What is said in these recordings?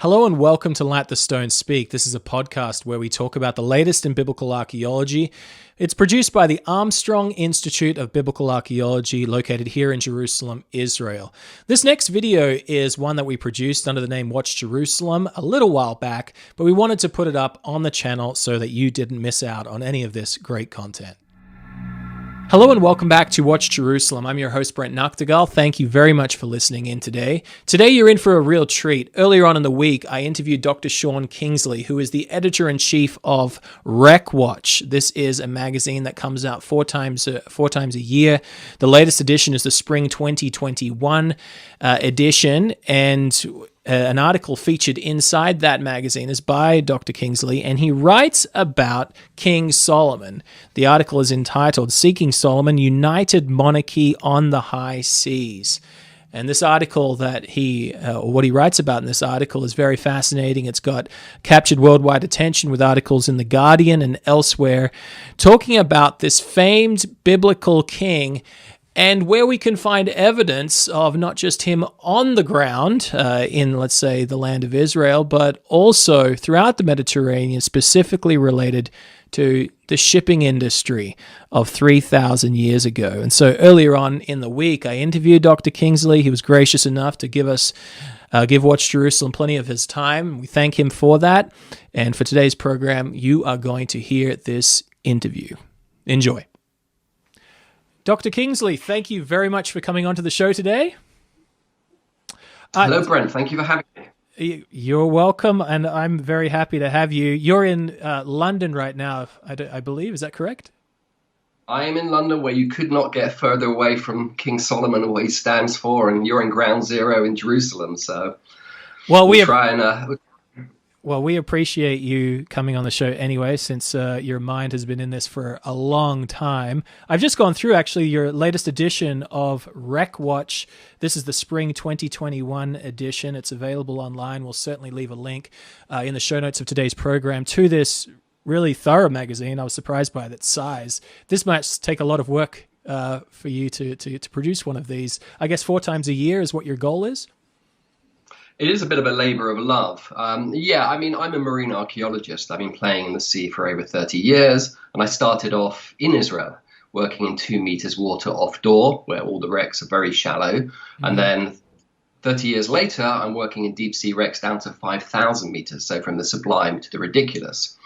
Hello and welcome to Let the Stones Speak. This is a podcast where we talk about the latest in biblical archaeology. It's produced by the Armstrong Institute of Biblical Archaeology, located here in Jerusalem, Israel. This next video is one that we produced under the name Watch Jerusalem a little while back, but we wanted to put it up on the channel so that you didn't miss out on any of this great content. Hello and welcome back to Watch Jerusalem. I'm your host, Brent Nagtegaal. Thank you very much for listening in today. Today you're in for a real treat. Earlier on in the week, I interviewed Dr. Kingsley, who is the editor-in-chief of RecWatch. This is a magazine that comes out four times a year. The latest edition is the Spring 2021 edition, and an article featured inside that magazine is by Dr. Kingsley, and he writes about King Solomon. The article is entitled Seeking Solomon, United Monarchy on the High Seas. And this article that what he writes about in this article is very fascinating. It's got captured worldwide attention with articles in The Guardian and elsewhere talking about this famed biblical king and where we can find evidence of not just him on the ground in, let's say, the land of Israel, but also throughout the Mediterranean, specifically related to the shipping industry of 3,000 years ago. And so earlier on in the week, I interviewed Dr. Kingsley. He was gracious enough to give Watch Jerusalem plenty of his time. We thank him for that. And for today's program, you are going to hear this interview. Enjoy. Dr. Kingsley, thank you very much for coming onto the show today. Hello, Brent. Thank you for having me. You're welcome, and I'm very happy to have you. You're in London right now, I believe. Is that correct? I am in London, where you could not get further away from King Solomon and what he stands for, and you're in ground zero in Jerusalem. So we appreciate you coming on the show anyway, since your mind has been in this for a long time. I've just gone through, actually, your latest edition of RecWatch. This is the Spring 2021 edition. It's available online. We'll certainly leave a link in the show notes of today's program to this really thorough magazine. I was surprised by its size. This might take a lot of work for you to produce one of these. I guess 4 times a year is what your goal is? It is a bit of a labor of love. I'm a marine archaeologist. I've been playing in the sea for over 30 years, and I started off in Israel, working in 2 meters water off Dor, where all the wrecks are very shallow. Mm-hmm. And then 30 years later, I'm working in deep sea wrecks down to 5,000 meters, so from the sublime to the ridiculous.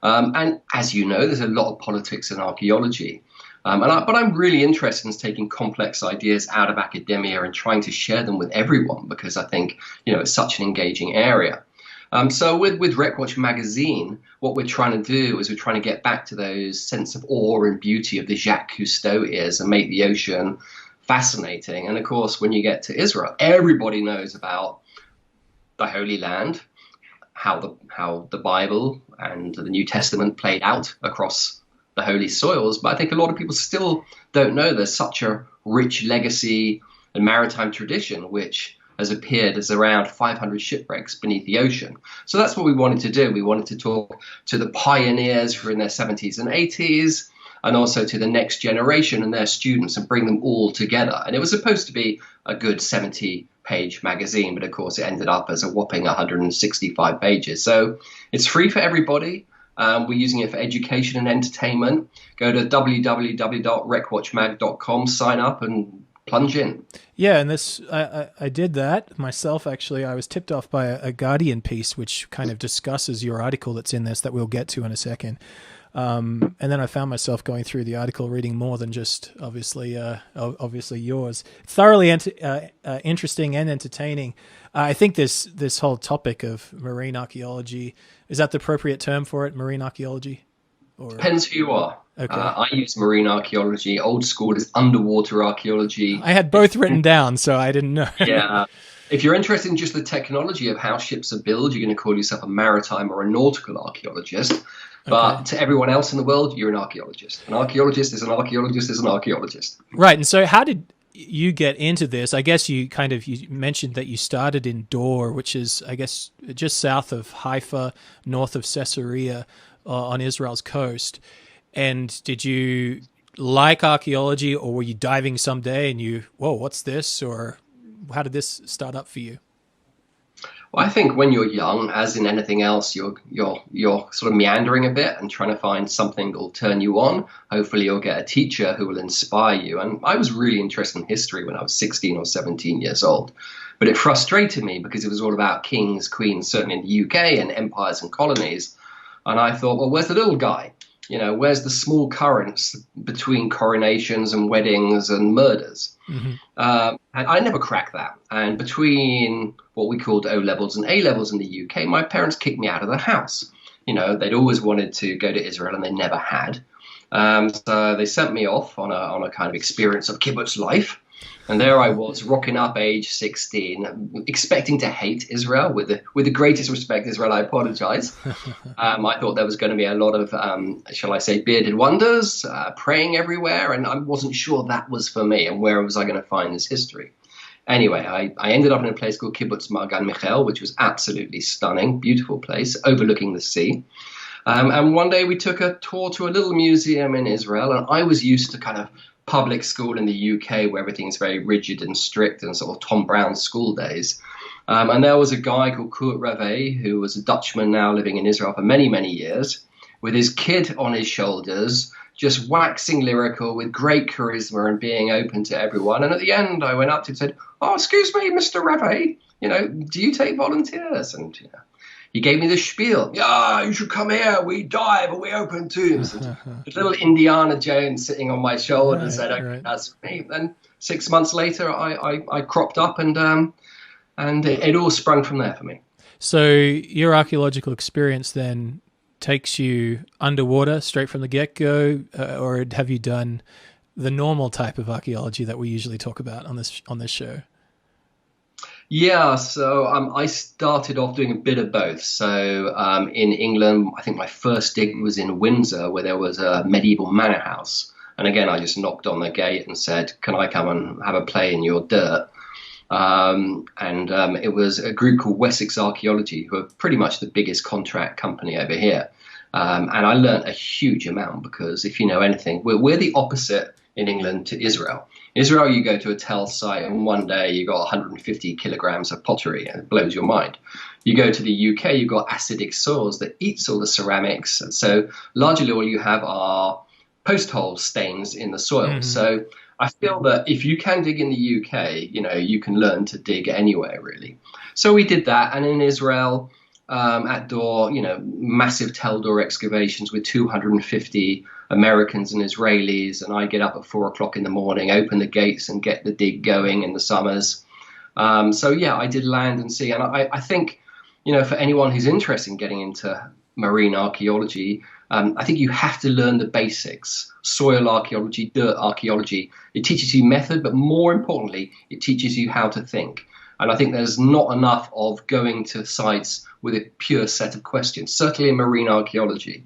And as you know, there's a lot of politics in archaeology. But I'm really interested in taking complex ideas out of academia and trying to share them with everyone, because I think, it's such an engaging area. So with RecWatch magazine, what we're trying to do is we're trying to get back to those sense of awe and beauty of the Jacques Cousteau ears and make the ocean fascinating. And of course, when you get to Israel, everybody knows about the Holy Land, how the Bible and the New Testament played out across the holy soils, but I think a lot of people still don't know there's such a rich legacy and maritime tradition which has appeared as around 500 shipwrecks beneath the ocean. So that's what we wanted to do. We wanted to talk to the pioneers who are in their 70s and 80s, and also to the next generation and their students, and bring them all together. And it was supposed to be a good 70-page magazine, but of course it ended up as a whopping 165 pages. So it's free for everybody. We're using it for education and entertainment. Go to www.recwatchmag.com, sign up and plunge in. Yeah, and this I did that myself, actually. I was tipped off by a Guardian piece which kind of discusses your article that's in this that we'll get to in a second. And then I found myself going through the article, reading more than just obviously yours. Thoroughly interesting and entertaining. I think this whole topic of marine archaeology, is that the appropriate term for it, marine archaeology? Or... Depends who you are. Okay. I use marine archaeology. Old school is underwater archaeology. I had both written down, so I didn't know. Yeah. If you're interested in just the technology of how ships are built, you're going to call yourself a maritime or a nautical archaeologist. But to everyone else in the world, you're an archaeologist. An archaeologist is an archaeologist is an archaeologist. Right. And so how did you get into this? I guess you mentioned that you started in Dor, which is, I guess, just south of Haifa, north of Caesarea, on Israel's coast. And did you like archaeology, or were you diving someday and whoa, what's this? Or how did this start up for you? Well, I think when you're young, as in anything else, you're sort of meandering a bit and trying to find something that will turn you on. Hopefully, you'll get a teacher who will inspire you. And I was really interested in history when I was 16 or 17 years old, but it frustrated me because it was all about kings, queens, certainly in the UK, and empires and colonies. And I thought, well, where's the little guy? Where's the small currents between coronations and weddings and murders? Mm-hmm. And I never cracked that. And between what we called O levels and A levels in the UK, my parents kicked me out of the house. They'd always wanted to go to Israel and they never had. So they sent me off on a kind of experience of kibbutz life. And there I was, rocking up age 16, expecting to hate Israel with the greatest respect, Israel, I apologize. I thought there was going to be a lot of, shall I say, bearded wonders, praying everywhere, and I wasn't sure that was for me, and where was I going to find this history? Anyway, I ended up in a place called Kibbutz Magan Michel, which was absolutely stunning, beautiful place, overlooking the sea. And one day we took a tour to a little museum in Israel, and I was used to kind of public school in the UK where everything's very rigid and strict and sort of Tom Brown school days. And there was a guy called Kurt Reve, who was a Dutchman now living in Israel for many, many years, with his kid on his shoulders, just waxing lyrical with great charisma and being open to everyone. And at the end, I went up to him and said, "Oh, excuse me, Mr. Reve, do you take volunteers?" And he gave me the spiel. "Yeah, you should come here. We dive and we open tombs." And a little Indiana Jones sitting on my shoulder and said, "Okay, that's me." And 6 months later, I cropped up, and it all sprung from there for me. So your archaeological experience then takes you underwater straight from the get-go, or have you done the normal type of archaeology that we usually talk about on this show? Yeah, so I started off doing a bit of both. So in England, I think my first dig was in Windsor, where there was a medieval manor house. And again, I just knocked on the gate and said, "Can I come and have a play in your dirt?" It was a group called Wessex Archaeology, who are pretty much the biggest contract company over here. And I learned a huge amount because if you know anything, we're the opposite in England to Israel. Israel, you go to a Tel site and one day you got 150 kilograms of pottery and it blows your mind. You go to the UK, you've got acidic soils that eats all the ceramics. And so largely all you have are post hole stains in the soil. Mm-hmm. So I feel that if you can dig in the UK, you can learn to dig anywhere really. So we did that. And in Israel, at Dor, massive Tel Dor excavations with 250 Americans and Israelis, and I get up at 4 o'clock in the morning, open the gates and get the dig going in the summers. I did land and sea. And I think, for anyone who's interested in getting into marine archaeology, I think you have to learn the basics. Soil archaeology, dirt archaeology. It teaches you method, but more importantly, it teaches you how to think. And I think there's not enough of going to sites with a pure set of questions, certainly in marine archaeology.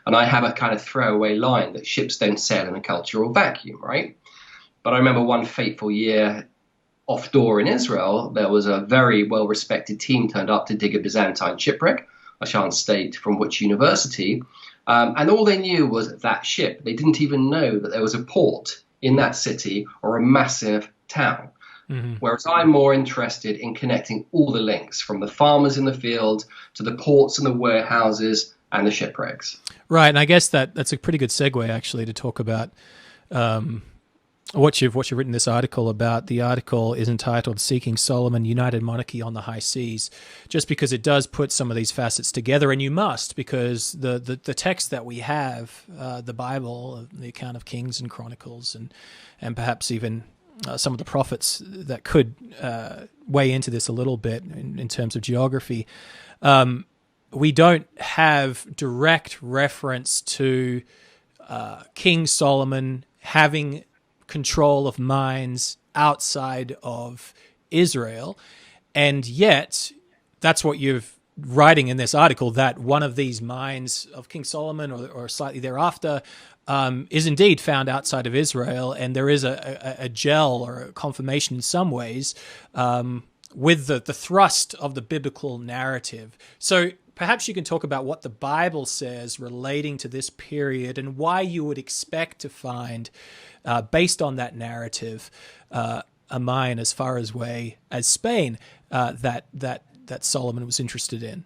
And I have a kind of throwaway line that ships don't sail in a cultural vacuum, right? But I remember one fateful year off Dor in Israel, there was a very well-respected team turned up to dig a Byzantine shipwreck. I shan't state from which university. And all they knew was that ship. They didn't even know that there was a port in that city or a massive town. Mm-hmm. Whereas I'm more interested in connecting all the links from the farmers in the field to the ports and the warehouses and the shipwrecks. Right, and I guess that's a pretty good segue actually to talk about what you've written this article about. The article is entitled "Seeking Solomon, United Monarchy on the High Seas," just because it does put some of these facets together, and you must, because the text that we have, the Bible, the account of Kings and Chronicles, and perhaps even some of the prophets that could weigh into this a little bit in terms of geography. We don't have direct reference to King Solomon having control of mines outside of Israel. And yet, that's what you're writing in this article, that one of these mines of King Solomon or slightly thereafter is indeed found outside of Israel. And there is a gel or a confirmation in some ways with the thrust of the biblical narrative. So perhaps you can talk about what the Bible says relating to this period and why you would expect to find, based on that narrative, a mine as far away as Spain that that Solomon was interested in?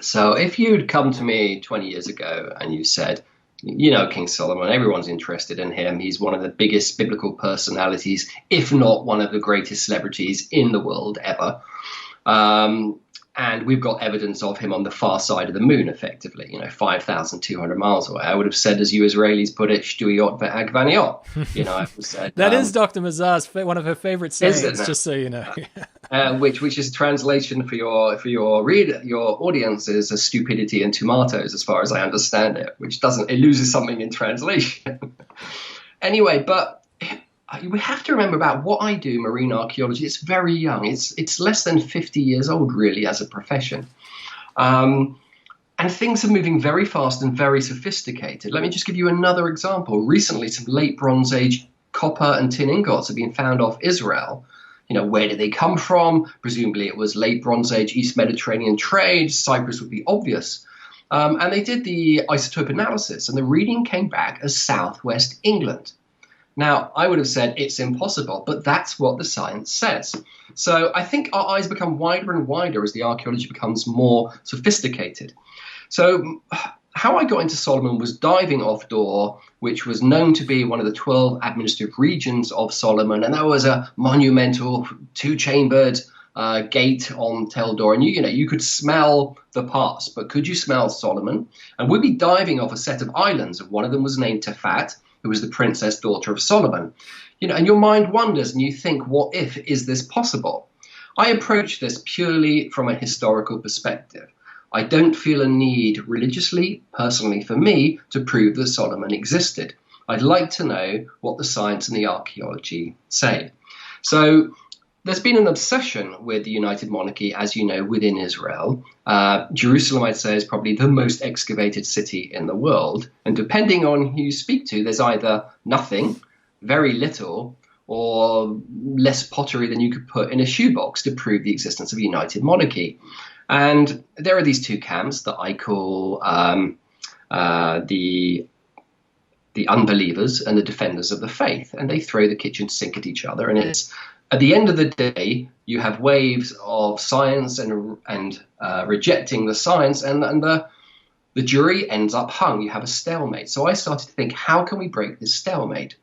So if you'd come to me 20 years ago and you said, you know, King Solomon, everyone's interested in him. He's one of the biggest biblical personalities, if not one of the greatest celebrities in the world ever. And we've got evidence of him on the far side of the moon, effectively, 5,200 miles away. I would have said, as you Israelis put it, "Shtuiot ve'agvaniot." I would have said, that is Dr. Mazar's one of her favorite sayings, just so you know. Which is translation for your reader, your audience, is a stupidity and tomatoes, as far as I understand it, which it loses something in translation. Anyway, but we have to remember about what I do, marine archaeology. It's very young. It's less than 50 years old, really, as a profession. And things are moving very fast and very sophisticated. Let me just give you another example. Recently, some late Bronze Age copper and tin ingots have been found off Israel. Where did they come from? Presumably it was late Bronze Age East Mediterranean trade. Cyprus would be obvious. And they did the isotope analysis, and the reading came back as southwest England. Now, I would have said it's impossible, but that's what the science says. So I think our eyes become wider and wider as the archaeology becomes more sophisticated. So how I got into Solomon was diving off Dor, which was known to be one of the 12 administrative regions of Solomon. And there was a monumental two-chambered gate on Tel Dor. And you could smell the past, but could you smell Solomon? And we'd be diving off a set of islands. And one of them was named Tefat, who was the princess daughter of Solomon. And your mind wanders and you think, what if, is this possible? I approach this purely from a historical perspective. I don't feel a need religiously, personally for me, to prove that Solomon existed. I'd like to know what the science and the archaeology say. So there's been an obsession with the United Monarchy, as you know, within Israel. Jerusalem, I'd say, is probably the most excavated city in the world. And depending on who you speak to, there's either nothing, very little, or less pottery than you could put in a shoebox to prove the existence of a United Monarchy. And there are these two camps that I call the unbelievers and the defenders of the faith. And they throw the kitchen sink at each other. And it's at the end of the day, you have waves of science and rejecting the science, and the jury ends up hung. You have a stalemate. So I started to think, how can we break this stalemate?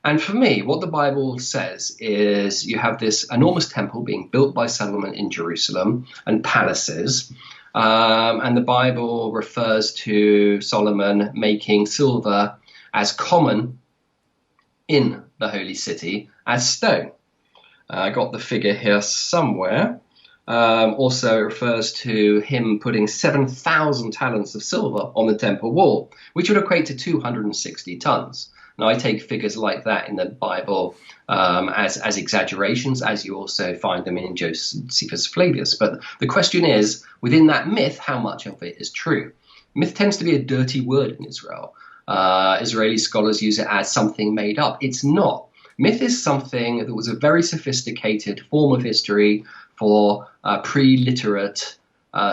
And for me, what the Bible says is you have this enormous temple being built by Solomon in Jerusalem and palaces. And the Bible refers to Solomon making silver as common in the holy city as stone. I got the figure here somewhere. Also, it refers to him putting 7,000 talents of silver on the temple wall, which would equate to 260 tons. Now, I take figures like that in the Bible as exaggerations, as you also find them in Josephus Flavius. But the question is, within that myth, how much of it is true? Myth tends to be a dirty word in Israel. Israeli scholars use it as something made up. It's not. Myth is something that was a very sophisticated form of history for pre-literate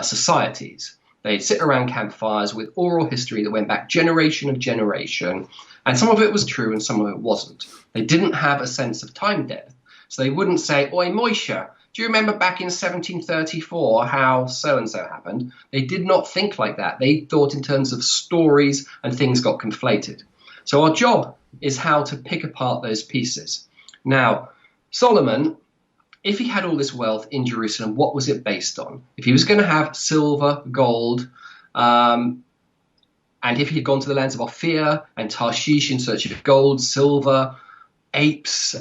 societies. They'd sit around campfires with oral history that went back generation of generation, and some of it was true and some of it wasn't. They didn't have a sense of time depth, so they wouldn't say, "Oi, Moishe, do you remember back in 1734 how so-and-so happened?" They did not think like that. They thought in terms of stories, and things got conflated. So our job is how to pick apart those pieces. Now, Solomon, if he had all this wealth in Jerusalem, what was it based on? If he was going to have silver, gold, and if he had gone to the lands of Ophir and Tarshish in search of gold, silver, apes,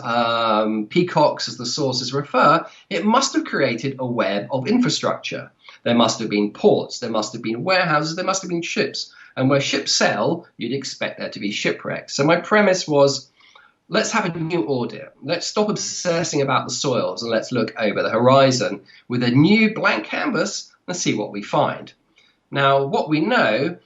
peacocks, as the sources refer, it must have created a web of infrastructure. There must have been ports, there must have been warehouses, there must have been ships. And where ships sail, you'd expect there to be shipwrecks. So my premise was, let's have a new order. Let's stop obsessing about the soils and let's look over the horizon with a new blank canvas and see what we find. Now, what we know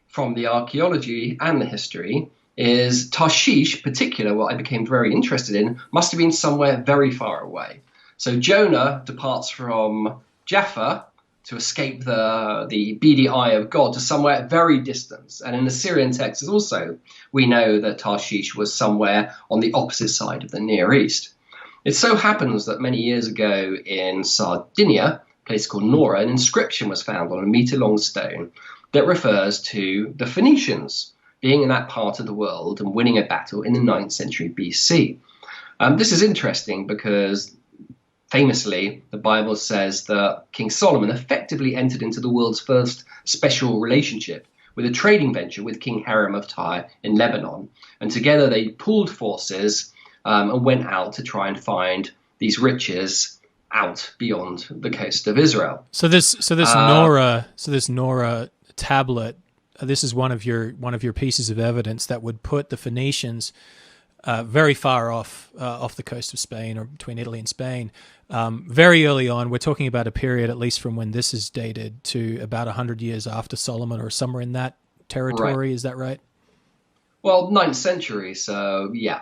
from the archaeology and the history is Tarshish, particular, what I became very interested in, must have been somewhere very far away. So Jonah departs from Jaffa to escape the beady eye of God to somewhere very distant. And in the Syrian texts also, we know that Tarshish was somewhere on the opposite side of the Near East. It so happens that many years ago in Sardinia, a place called Nora, an inscription was found on a meter-long stone that refers to the Phoenicians being in that part of the world and winning a battle in the 9th century BC. This is interesting because famously, the Bible says that King Solomon effectively entered into the world's first special relationship with a trading venture with King Hiram of Tyre in Lebanon. And together they pooled forces and went out to try and find these riches out beyond the coast of Israel. So this Nora tablet, this is one of your pieces of evidence that would put the Phoenicians very far off the coast of Spain, or between Italy and Spain, very early on. We're talking about a period, at least from when this is dated, to about 100 years after Solomon, or somewhere in that territory. Right. Is that right? Well, 9th century, so yeah,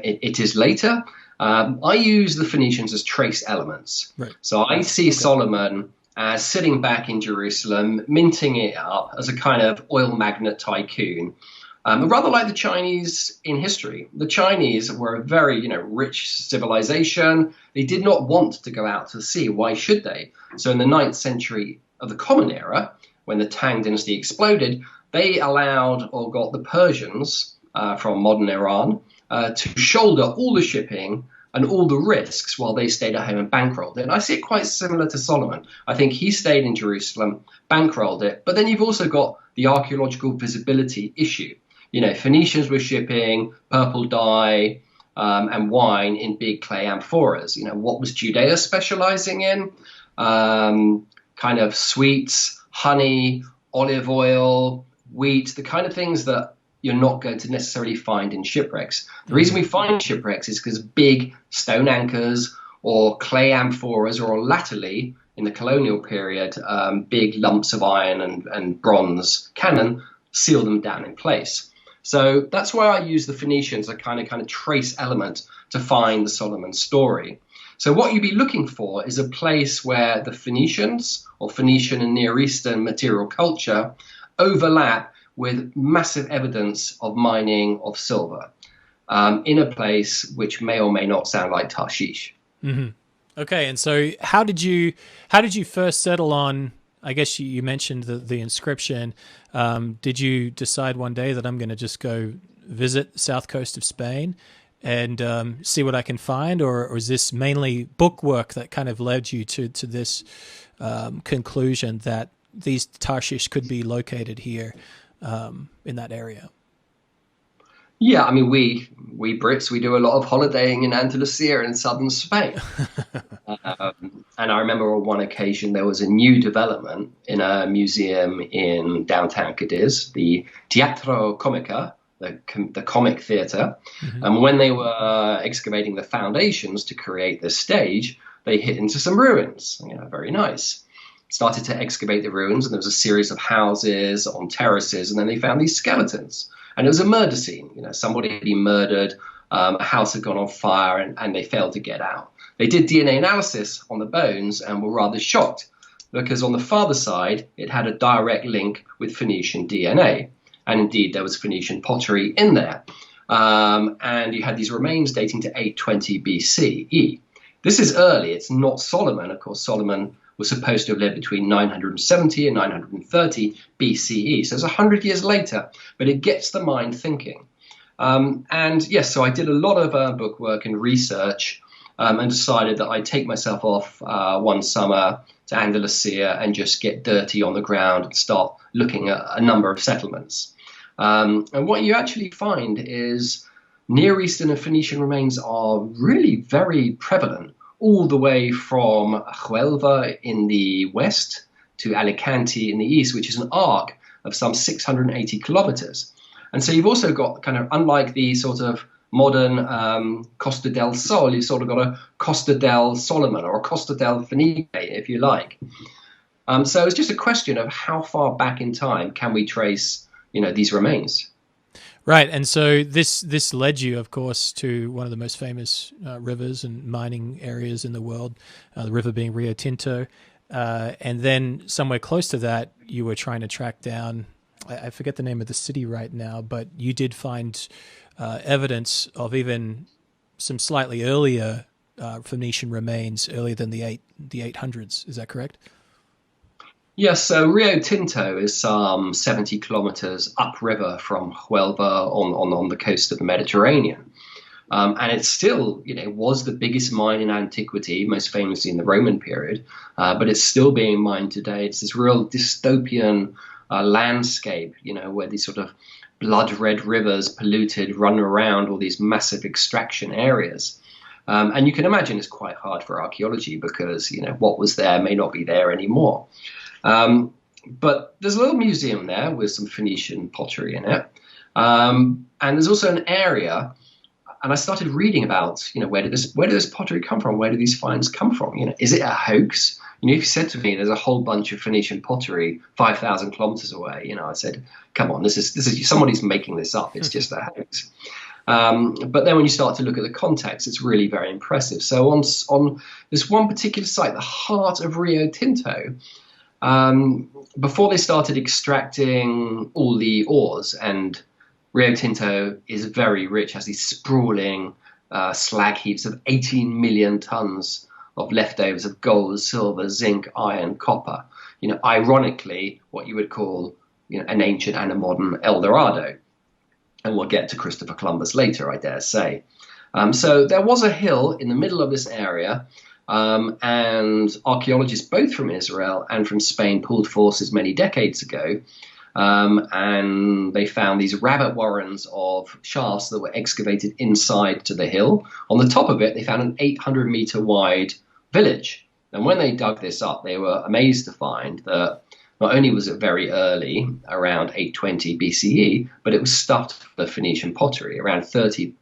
it is later. I use the Phoenicians as trace elements. Right. So I see Solomon as sitting back in Jerusalem, minting it up as a kind of oil magnate tycoon. Rather like the Chinese in history. The Chinese were a very, rich civilization. They did not want to go out to sea. Why should they? So in the 9th century of the Common Era, when the Tang dynasty exploded, they allowed or got the Persians from modern Iran to shoulder all the shipping and all the risks while they stayed at home and bankrolled it. And I see it quite similar to Solomon. I think he stayed in Jerusalem, bankrolled it, but then you've also got the archaeological visibility issue. Phoenicians were shipping purple dye and wine in big clay amphoras. What was Judea specializing in? Kind of sweets, honey, olive oil, wheat, the kind of things that you're not going to necessarily find in shipwrecks. The reason we find shipwrecks is because big stone anchors or clay amphoras, or latterly in the colonial period, big lumps of iron and bronze cannon seal them down in place. So that's why I use the Phoenicians as a kind of trace element to find the Solomon story. So what you'd be looking for is a place where the Phoenicians, or Phoenician and Near Eastern material culture, overlap with massive evidence of mining of silver in a place which may or may not sound like Tarshish. Mm-hmm. Okay, and so how did you first settle on? I guess you mentioned the inscription. Did you decide one day that I'm going to just go visit the south coast of Spain and see what I can find, or is this mainly book work that kind of led you to this conclusion that these Tarshish could be located here in that area? Yeah, I mean, we Brits, we do a lot of holidaying in Andalusia in southern Spain. And I remember on one occasion there was a new development in a museum in downtown Cadiz, the Teatro Comica, the comic theatre. Mm-hmm. And when they were excavating the foundations to create the stage, they hit into some ruins. Very nice. Started to excavate the ruins, and there was a series of houses on terraces, and then they found these skeletons. And it was a murder scene. Somebody had been murdered, a house had gone on fire, and they failed to get out. They did DNA analysis on the bones and were rather shocked because on the father side, it had a direct link with Phoenician DNA. And indeed, there was Phoenician pottery in there. And you had these remains dating to 820 BCE. This is early. It's not Solomon. Of course, Solomon was supposed to have lived between 970 and 930 BCE. So it's 100 years later, but it gets the mind thinking. And yes, so I did a lot of book work and research and decided that I'd take myself off one summer to Andalusia and just get dirty on the ground and start looking at a number of settlements. And what you actually find is Near Eastern and Phoenician remains are really very prevalent, all the way from Huelva in the west to Alicante in the east, which is an arc of some 680 kilometers. And so you've also got kind of, unlike the sort of modern Costa del Sol, you've sort of got a Costa del Solomon or a Costa del Fenice, if you like. So it's just a question of how far back in time can we trace, these remains. Right, and so this led you, of course, to one of the most famous rivers and mining areas in the world, the river being Rio Tinto. And then somewhere close to that, you were trying to track down, I forget the name of the city right now, but you did find evidence of even some slightly earlier Phoenician remains earlier than the 800s. Is that correct? Yes, so Rio Tinto is some 70 kilometers upriver from Huelva on the coast of the Mediterranean. And it still, was the biggest mine in antiquity, most famously in the Roman period, but it's still being mined today. It's this real dystopian landscape, where these sort of blood red rivers, polluted, run around all these massive extraction areas. And you can imagine it's quite hard for archaeology because, what was there may not be there anymore. But there's a little museum there with some Phoenician pottery in it. And there's also an area, and I started reading about, where did this pottery come from? Where do these finds come from? Is it a hoax? If you said to me, there's a whole bunch of Phoenician pottery 5,000 kilometers away, I said, come on, this is somebody's making this up. It's just a hoax. But then when you start to look at the context, it's really very impressive. So on this one particular site, the heart of Rio Tinto, before they started extracting all the ores, and Rio Tinto is very rich, has these sprawling slag heaps of 18 million tons of leftovers of gold, silver, zinc, iron, copper. Ironically, what you would call an ancient and a modern El Dorado. And we'll get to Christopher Columbus later, I dare say. So there was a hill in the middle of this area, and archaeologists both from Israel and from Spain pooled forces many decades ago, and they found these rabbit warrens of shafts that were excavated inside to the hill. On the top of it, they found an 800-meter wide village. And when they dug this up, they were amazed to find that not only was it very early, around 820 BCE, but it was stuffed with Phoenician pottery. Around 30%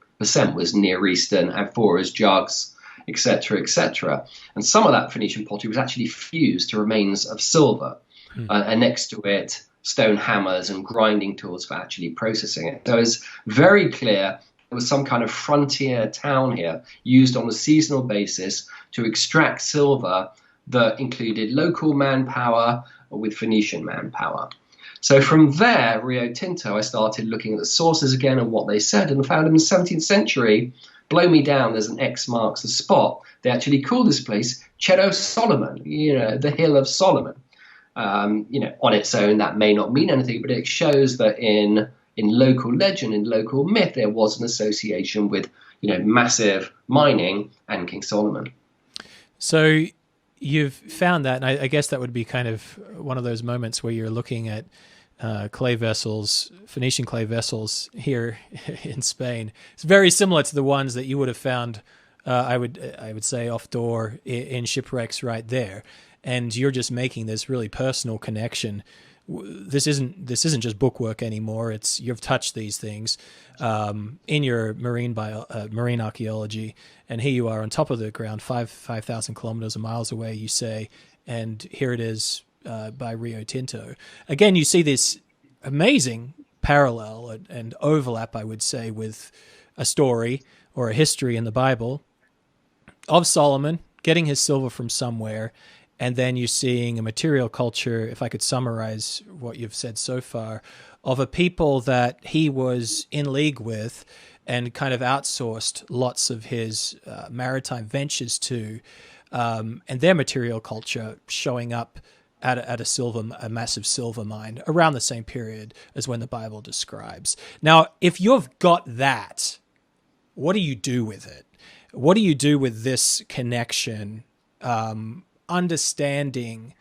was Near Eastern amphoras, jugs, etc., etc. And some of that Phoenician pottery was actually fused to remains of silver. And next to it, stone hammers and grinding tools for actually processing it. So it's very clear there was some kind of frontier town here used on a seasonal basis to extract silver that included local manpower with Phoenician manpower. So from there, Rio Tinto, I started looking at the sources again and what they said, and found in the 17th century, blow me down, there's an X marks the spot. They actually call this place Cerro Solomon, the Hill of Solomon. On its own, that may not mean anything, but it shows that in local legend, in local myth, there was an association with, massive mining and King Solomon. So you've found that, and I guess that would be kind of one of those moments where you're looking at clay vessels, Phoenician clay vessels here in Spain. It's very similar to the ones that you would have found, I would say, off Dor in shipwrecks right there. And you're just making this really personal connection. This isn't just bookwork anymore. You've touched these things in your marine archaeology, and here you are on top of the ground, 5,000 kilometers or miles away, you say, and here it is by Rio Tinto. Again, you see this amazing parallel and overlap, I would say, with a story or a history in the Bible of Solomon getting his silver from somewhere. And then you're seeing a material culture, if I could summarize what you've said so far, of a people that he was in league with and kind of outsourced lots of his maritime ventures to, and their material culture showing up at a massive silver mine around the same period as when the Bible describes. Now, if you've got that, what do you do with it? What do you do with this connection? Understanding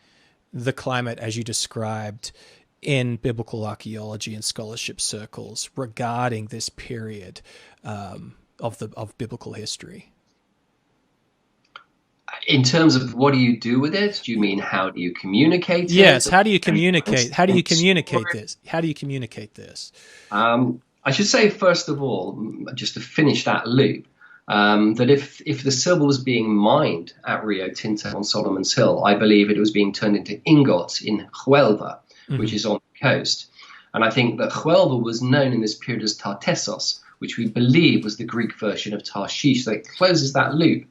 the climate as you described in biblical archaeology and scholarship circles regarding this period of biblical history. In terms of what do you do with it? Do you mean how do you communicate it? Yes, how do you communicate? How do you communicate this? How do you communicate this? I should say, first of all, just to finish that loop, that if the silver was being mined at Rio Tinto on Solomon's Hill, I believe it was being turned into ingots in Huelva, which is on the coast. And I think that Huelva was known in this period as Tartessos, which we believe was the Greek version of Tarshish. So it closes that loop.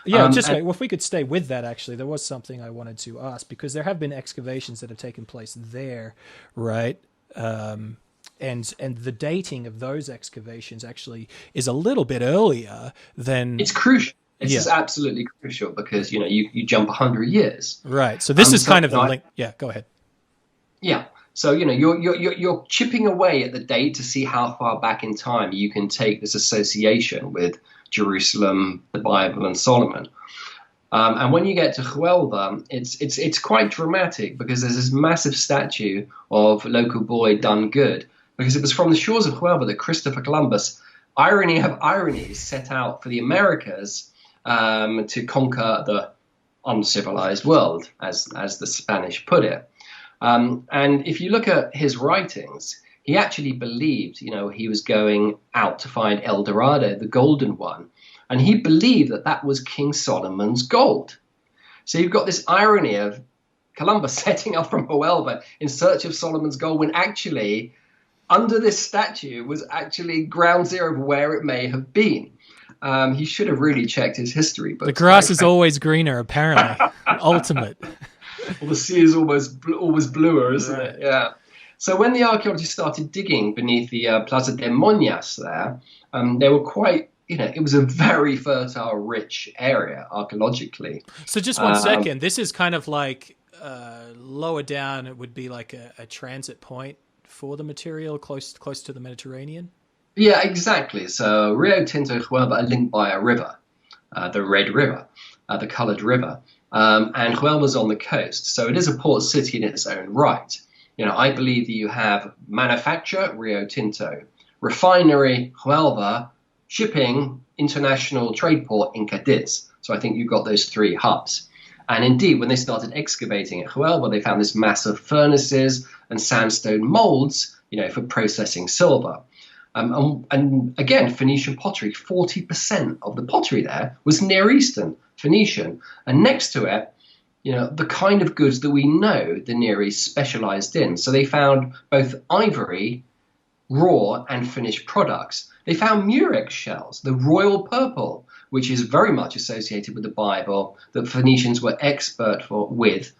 Yeah, if we could stay with that, actually, there was something I wanted to ask, because there have been excavations that have taken place there, right? And the dating of those excavations actually is a little bit earlier than... It's crucial. This is absolutely crucial because, you jump 100 years. Right. So this is kind of the link. Yeah, go ahead. Yeah. So, you're chipping away at the date to see how far back in time you can take this association with Jerusalem, the Bible, and Solomon. And when you get to Huelva, it's quite dramatic because there's this massive statue of local boy done good, because it was from the shores of Huelva that Christopher Columbus, irony of ironies, set out for the Americas to conquer the uncivilized world, as the Spanish put it. And if you look at his writings, he actually believed, he was going out to find El Dorado, the golden one. And he believed that was King Solomon's gold. So you've got this irony of Columbus setting off from Huelva in search of Solomon's gold, when actually under this statue was actually ground zero of where it may have been. He should have really checked his history. But the grass is always greener, apparently. Ultimate. Well, the sea is always bluer, isn't it? Yeah. So when the archaeologists started digging beneath the Plaza de Moñas there, they were quite, it was a very fertile, rich area archaeologically. So just 1 second. This is kind of like lower down. It would be like a transit point for the material close to the Mediterranean. Yeah, exactly. So Rio Tinto and Huelva are linked by a river, the Red River, the Coloured River. And Huelva's on the coast. So it is a port city in its own right. I believe that you have manufacture, Rio Tinto, refinery, Huelva, shipping, international trade port in Cadiz. So I think you've got those three hubs. And indeed, when they started excavating at Huelva, they found this massive furnaces and sandstone molds, for processing silver. And again, Phoenician pottery, 40% of the pottery there was Near Eastern, Phoenician. And next to it, the kind of goods that we know the Near East specialized in. So they found both ivory, raw and finished products. They found murex shells, the royal purple, which is very much associated with the Bible, that Phoenicians were expert with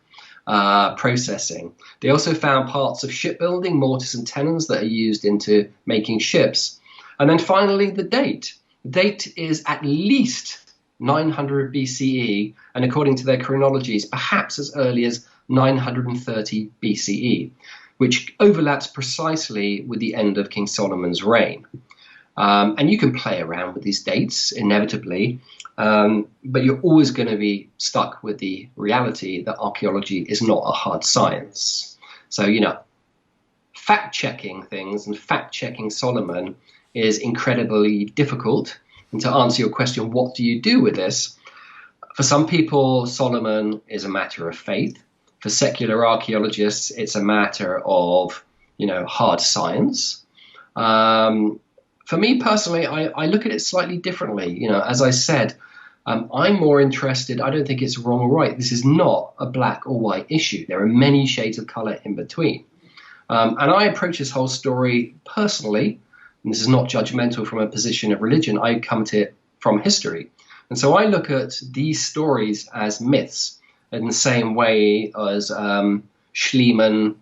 processing. They also found parts of shipbuilding, mortars and tenons that are used into making ships. And then finally, the date. The date is at least 900 BCE, and according to their chronologies, perhaps as early as 930 BCE, which overlaps precisely with the end of King Solomon's reign. And you can play around with these dates, inevitably, but you're always going to be stuck with the reality that archaeology is not a hard science. So, fact-checking things and fact-checking Solomon is incredibly difficult. And to answer your question, what do you do with this? For some people, Solomon is a matter of faith. For secular archaeologists, it's a matter of, hard science. For me personally, I look at it slightly differently. As I said, I'm more interested. I don't think it's wrong or right. This is not a black or white issue. There are many shades of color in between. And I approach this whole story personally. And this is not judgmental from a position of religion. I come to it from history. And so I look at these stories as myths in the same way as Schliemann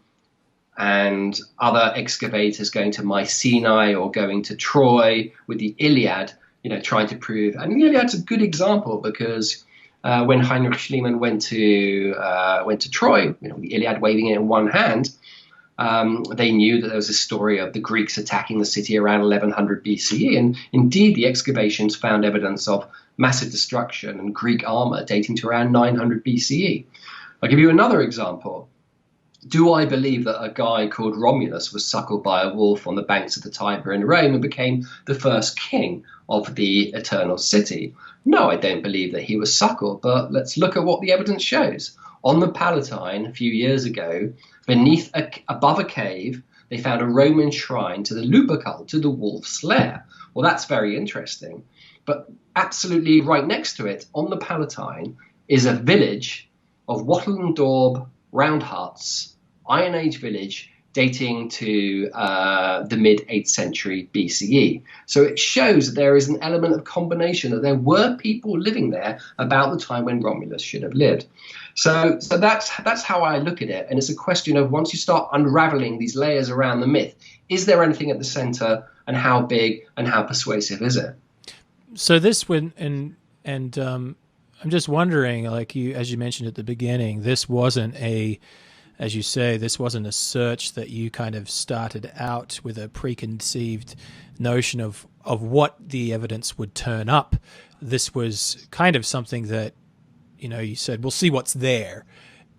and other excavators going to Mycenae or going to Troy with the Iliad, trying to prove. And the Iliad's a good example because when Heinrich Schliemann went to Troy, the Iliad waving it in one hand, they knew that there was a story of the Greeks attacking the city around 1100 BCE. And indeed, the excavations found evidence of massive destruction and Greek armor dating to around 900 BCE. I'll give you another example. Do I believe that a guy called Romulus was suckled by a wolf on the banks of the Tiber in Rome and became the first king of the Eternal City? No, I don't believe that he was suckled, but let's look at what the evidence shows. On the Palatine a few years ago, above a cave, they found a Roman shrine to the Lupercal, to the wolf's lair. Well, that's very interesting. But absolutely right next to it, on the Palatine, is a village of wattle and daub, round huts, Iron Age village dating to the mid-8th century BCE. So it shows that there is an element of combination, that there were people living there about the time when Romulus should have lived. So that's how I look at it. And it's a question of, once you start unraveling these layers around the myth, is there anything at the center, and how big and how persuasive is it? So this, when, and And I'm just wondering, like as you mentioned at the beginning, this wasn't as you say, this wasn't a search that you kind of started out with a preconceived notion of what the evidence would turn up. This was kind of something that, you said, we'll see what's there.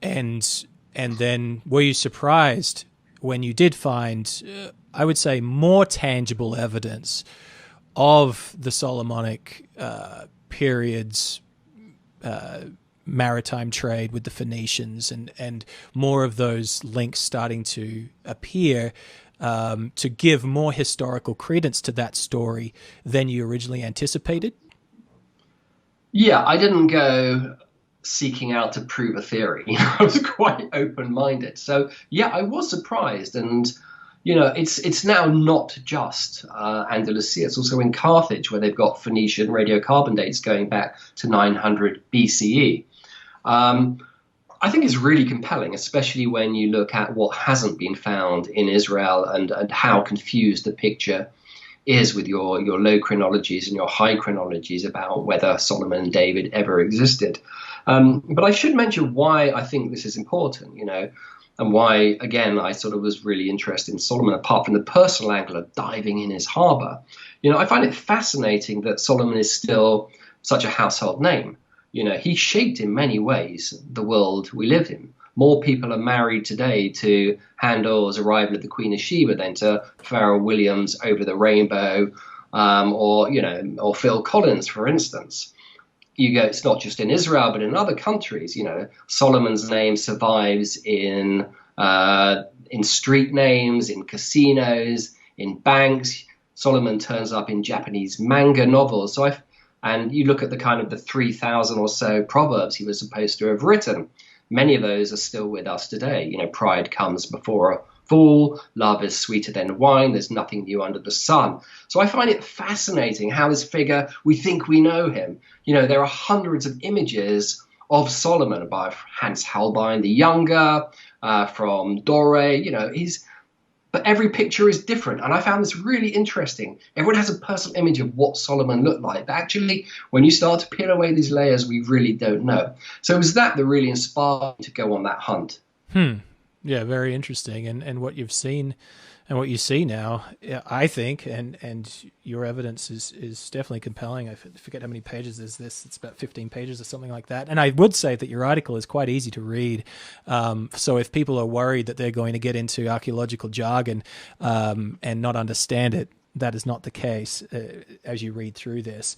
And then were you surprised when you did find, I would say, more tangible evidence of the Solomonic period's maritime trade with the Phoenicians and more of those links starting to appear to give more historical credence to that story than you originally anticipated? Yeah, I didn't go seeking out to prove a theory. I was quite open-minded. So yeah, I was surprised. And it's now not just Andalusia. It's also in Carthage, where they've got Phoenician radiocarbon dates going back to 900 BCE. I think it's really compelling, especially when you look at what hasn't been found in Israel and how confused the picture is with your low chronologies and your high chronologies about whether Solomon and David ever existed. But I should mention why I think this is important, and why, again, I sort of was really interested in Solomon, apart from the personal angle of diving in his harbor. I find it fascinating that Solomon is still such a household name. He shaped in many ways the world we live in. More people are married today to Handel's Arrival of the Queen of Sheba than to Pharrell Williams' Over the Rainbow, or Phil Collins, for instance. It's not just in Israel, but in other countries. Solomon's name survives in street names, in casinos, in banks. Solomon turns up in Japanese manga novels. And you look at the 3,000 or so proverbs he was supposed to have written. Many of those are still with us today. Pride comes before a fall. Love is sweeter than wine. There's nothing new under the sun. So I find it fascinating how this figure, we think we know him. There are hundreds of images of Solomon by Hans Holbein the Younger, from Dore. But every picture is different. And I found this really interesting. Everyone has a personal image of what Solomon looked like. But actually, when you start to peel away these layers, we really don't know. So it was that really inspired me to go on that hunt. Yeah, very interesting. And what you've seen and what you see now, I think, and your evidence is definitely compelling. I forget how many pages is this. It's about 15 pages or something like that. And I would say that your article is quite easy to read. So if people are worried that they're going to get into archaeological jargon and not understand it, that is not the case as you read through this.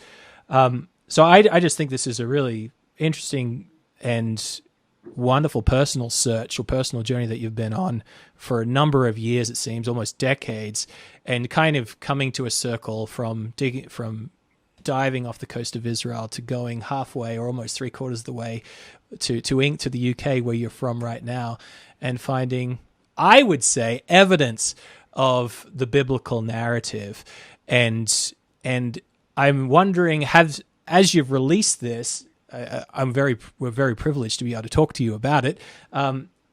So I just think this is a really interesting and wonderful personal search or personal journey that you've been on for a number of years, it seems, almost decades, and kind of coming to a circle from diving off the coast of Israel to going halfway or almost 3/4 of the way to the UK, where you're from right now, and finding, I would say, evidence of the biblical narrative. And I'm wondering, as you've released this, we're very privileged to be able to talk to you about it.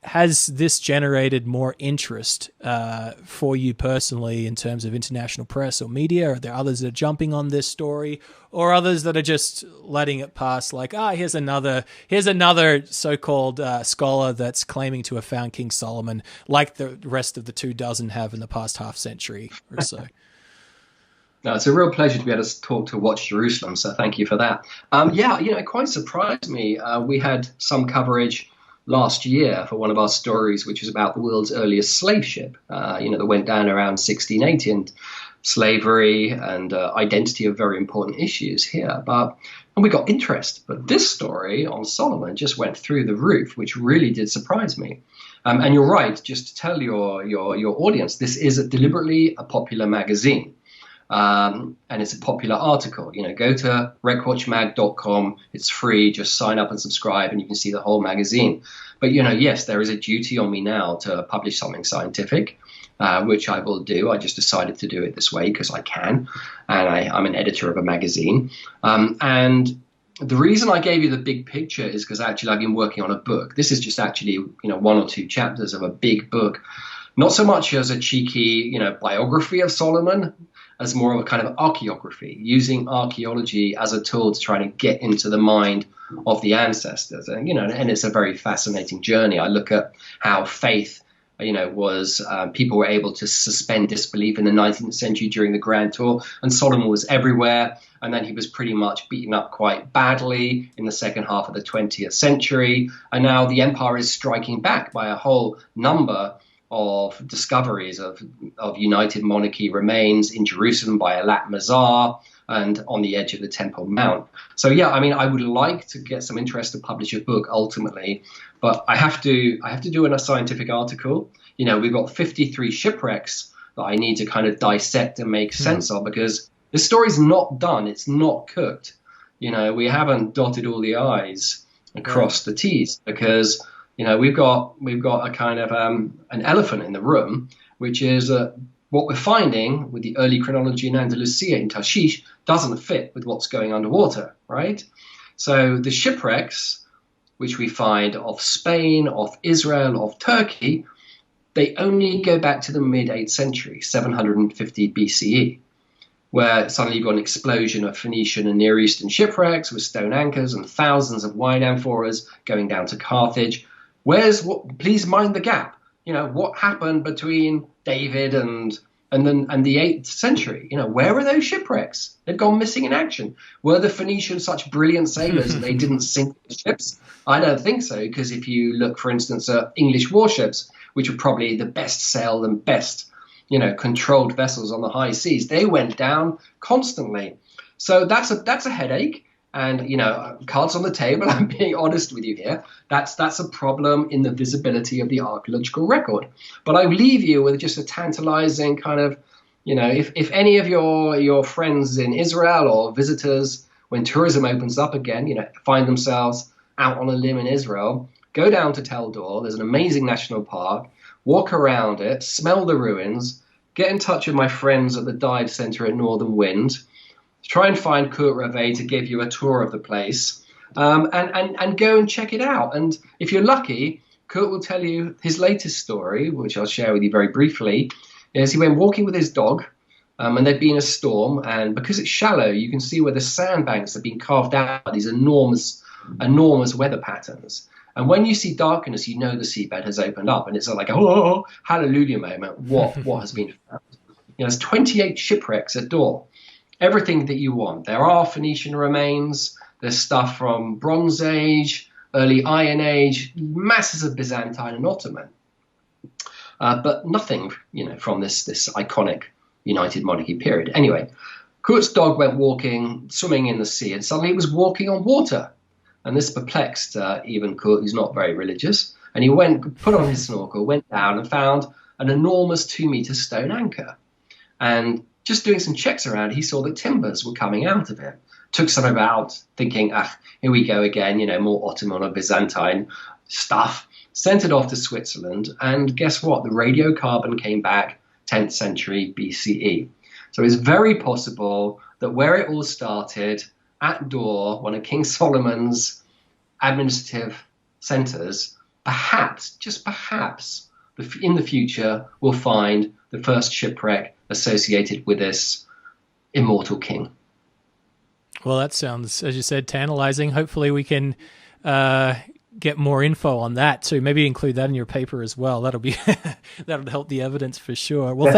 Has this generated more interest for you personally in terms of international press or media? Are there others that are jumping on this story, or others that are just letting it pass, like, here's another so-called scholar that's claiming to have found King Solomon, like the rest of the 24 have in the past half century or so? No, it's a real pleasure to be able to talk to Watch Jerusalem, so thank you for that. It quite surprised me. We had some coverage last year for one of our stories, which was about the world's earliest slave ship, that went down around 1680, and slavery and identity are very important issues here. And we got interest. But this story on Solomon just went through the roof, which really did surprise me. And you're right, just to tell your audience, this is deliberately a popular magazine. And it's a popular article. Go to recwatchmag.com. It's free. Just sign up and subscribe, and you can see the whole magazine. But, yes, there is a duty on me now to publish something scientific, which I will do. I just decided to do it this way because I can. And I'm an editor of a magazine. And the reason I gave you the big picture is because actually I've been working on a book. This is just actually, 1 or 2 chapters of a big book. Not so much as a cheeky, biography of Solomon, as more of a kind of archaeography, using archaeology as a tool to try to get into the mind of the ancestors. And, and it's a very fascinating journey. I look at how faith, was people were able to suspend disbelief in the 19th century during the Grand Tour, and Solomon was everywhere. And then he was pretty much beaten up quite badly in the second half of the 20th century. And now the empire is striking back by a whole number of discoveries of United Monarchy remains in Jerusalem by Elat Mazar and on the edge of the Temple Mount. So, yeah, I would like to get some interest to publish a book ultimately, but I have to do a scientific article. We've got 53 shipwrecks that I need to kind of dissect and make sense of, because the story's not done. It's not cooked. We haven't dotted all the I's and crossed the T's, because we've got a kind of an elephant in the room, which is what we're finding with the early chronology in Andalusia in Tarshish doesn't fit with what's going underwater, right? So the shipwrecks, which we find of Spain, of Israel, of Turkey, they only go back to the mid-8th century, 750 BCE, where suddenly you've got an explosion of Phoenician and Near Eastern shipwrecks with stone anchors and thousands of wide amphoras going down to Carthage. Please mind the gap. What happened between David and the 8th century? Where are those shipwrecks? They've gone missing in action. Were the Phoenicians such brilliant sailors that they didn't sink the ships? I don't think so, because if you look, for instance, at English warships, which were probably the best sailed and best, controlled vessels on the high seas, they went down constantly. So that's a headache. And, cards on the table, I'm being honest with you here, that's a problem in the visibility of the archaeological record. But I leave you with just a tantalizing kind of, if any of your friends in Israel or visitors, when tourism opens up again, find themselves out on a limb in Israel, go down to Tel Dor. There's an amazing national park. Walk around it, smell the ruins, get in touch with my friends at the Dive Center at Northern Wind. Try and find Kurt Reve to give you a tour of the place, and go and check it out. And if you're lucky, Kurt will tell you his latest story, which I'll share with you very briefly. Is he went walking with his dog, and there'd been a storm, and because it's shallow, you can see where the sandbanks have been carved out by these enormous weather patterns. And when you see darkness, the seabed has opened up, and it's like a hallelujah moment. What has been found? There's 28 shipwrecks at Dor. Everything that you want. There are Phoenician remains. There's stuff from Bronze Age, early Iron Age, masses of Byzantine and Ottoman. But nothing, from this iconic United Monarchy period. Anyway, Kurt's dog went swimming in the sea, and suddenly he was walking on water. And this perplexed even Kurt, who's not very religious. And he put on his snorkel, went down and found an enormous 2-meter stone anchor. And just doing some checks around, he saw that timbers were coming out of it. Took some out, thinking, here we go again, more Ottoman or Byzantine stuff. Sent it off to Switzerland, and guess what? The radiocarbon came back 10th century BCE. So it's very possible that where it all started, at Dor, one of King Solomon's administrative centers, perhaps, just perhaps, in the future, we'll find the first shipwreck associated with this immortal king. Well, that sounds, as you said, tantalizing. Hopefully we can get more info on that too. Maybe include that in your paper as well. That'll help the evidence for sure. Well,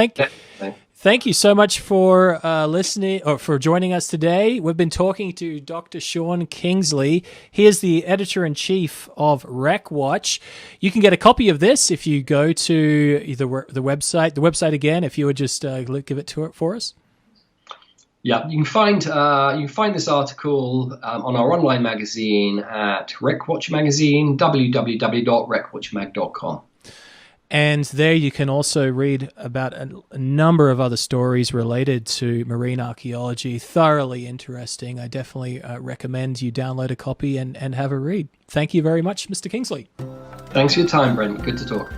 thank you so much for listening or for joining us today. We've been talking to Dr. Sean Kingsley. He is the editor-in-chief of WreckWatch. You can get a copy of this if you go to the website. The website again, if you would just give it to it for us. Yeah, you can find this article on our online magazine at WreckWatch Magazine, www.wreckwatchmag.com. And there you can also read about a number of other stories related to marine archaeology. Thoroughly interesting. I definitely recommend you download a copy and have a read. Thank you very much, Mr. Kingsley. Thanks for your time, Brent. Good to talk.